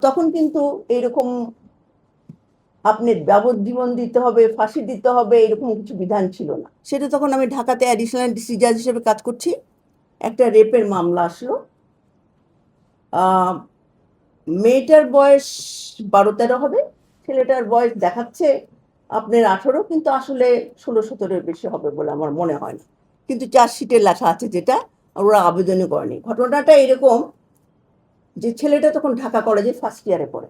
তখন কিন্তু এরকম আপনি যাবজ্জীবন দিতে হবে, ফাঁসি দিতে হবে, এরকম কিছু বিধান ছিল না। সেটা তখন আমি ঢাকাতে অ্যাডিশনাল ডিস্ট্রিক্ট জাজ হিসেবে কাজ করছি। একটা রেপের মামলা আসলো। মেয়েটার বয়স 12-13 হবে, ছেলেটার বয়স দেখাচ্ছে আপনার 18, কিন্তু আসলে 16-17 বেশি হবে বলে আমার মনে হয় না। কিন্তু চার্জশিটে লেখা আছে যেটা, ওরা আবেদনই করেনি। ঘটনাটা এরকম যে ছেলেটা তখন ঢাকা কলেজে ফার্স্ট ইয়ারে পড়ে,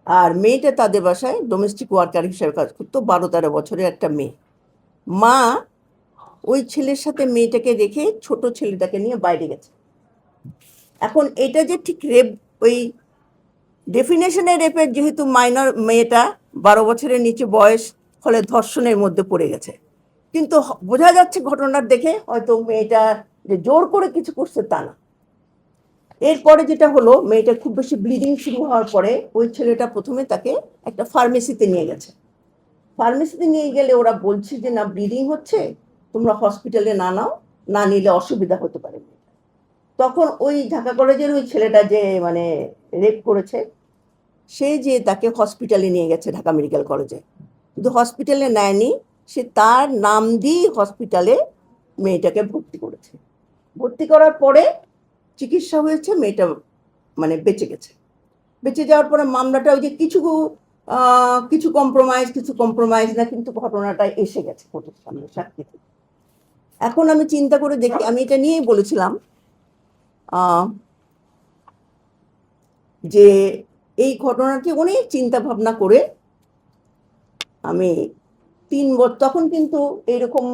আর মেয়েটা তাদের বাসায় ডোমেস্টিক ওয়ার্কার হিসেবে কাজ করতো। 12-13 বছরের একটা মেয়ে। মা ওই ছেলের সাথে মেয়েটাকে রেখে ছোট ছেলেটাকে নিয়ে বাইরে গেছে। এখন এটা যে ঠিক রেপ, ওই ডেফিনেশনের রেপের যেহেতু মাইনর, মেয়েটা 12 বছরের নিচে বয়স, ফলে ধর্ষণের মধ্যে পড়ে গেছে। কিন্তু বোঝা যাচ্ছে ঘটনার দেখে হয়তো মেয়েটা যে জোর করে কিছু করছে তা না। এরপরে যেটা হলো, মেয়েটা খুব বেশি ব্লিডিং শুরু হওয়ার পরে ওই ছেলেটা প্রথমে তাকে একটা ফার্মেসিতে নিয়ে গেছে। ফার্মেসিতে নিয়ে গেলে ওরা বলছে যে না, ব্লিডিং হচ্ছে, তোমরা হসপিটালে না নাও, না নিলে অসুবিধা হতে পারে। তখন ওই ঢাকা কলেজের ওই ছেলেটা যে মানে রেপ করেছে, সে যে তাকে হসপিটালে নিয়ে গেছে, ঢাকা মেডিকেল কলেজে, কিন্তু হসপিটালে নেয়নি। সে তার নাম দিয়ে হসপিটালে মেয়েটাকে ভর্তি করেছে। ভর্তি করার পরে চিকিৎসা হয়েছে, মেয়েটা মানে বেঁচে গেছে। বেঁচে যাওয়ার পরে মামলাটা ওই যে কিছু কম্প্রোমাইজ না, কিন্তু ঘটনাটা এসে গেছে কোর্টের সামনে সাক্ষী। এখন আমি চিন্তা করে দেখি, আমি এটা নিয়েই বলেছিলাম যে এই ঘটনাটি অনেক চিন্তা ভাবনা করে আমি 3 বছর, তখন কিন্তু এরকম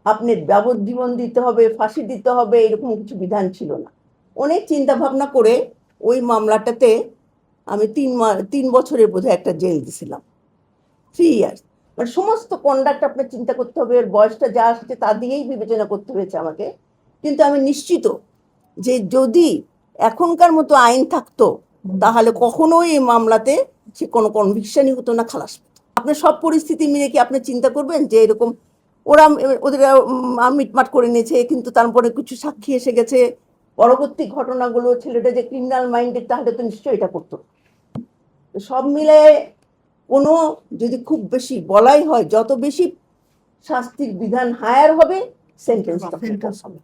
আপনি যাবজ্জীবন দিতে হবে, ফাঁসি দিতে হবে, এরকম কিছু বিধান ছিল না। অনেক চিন্তা ভাবনা করে ওই মামলাটাতে আমি 3 বছরের বোধহয় একটা জেল দিয়েছিলাম, 3 ইয়ার্স। মানে সমস্ত কন্ডাক্ট আপনার চিন্তা করতে হবে, এর বয়সটা যা আসছে তা দিয়েই বিবেচনা করতে হয়েছে আমাকে। কিন্তু আমি নিশ্চিত যে যদি এখনকার মতো আইন থাকতো, তাহলে কখনোই এই মামলাতে সে কোনো কনভিকশনই হতো না, খালাস পেত। আপনার সব পরিস্থিতি মিলে কি আপনি চিন্তা করবেন যে এরকম ওদের মিটমাট করে নিয়েছে, কিন্তু তারপরে কিছু সাক্ষী এসে গেছে, পরবর্তী ঘটনাগুলো, ছেলেটা যে ক্রিমিনাল মাইন্ডেড, তাহলে তো নিশ্চয়ই এটা করতো। সব মিলে কোনো, যদি খুব বেশি বলাই হয়, যত বেশি শাস্তির বিধান হায়ার হবে, সেন্টেন্সটা হবে।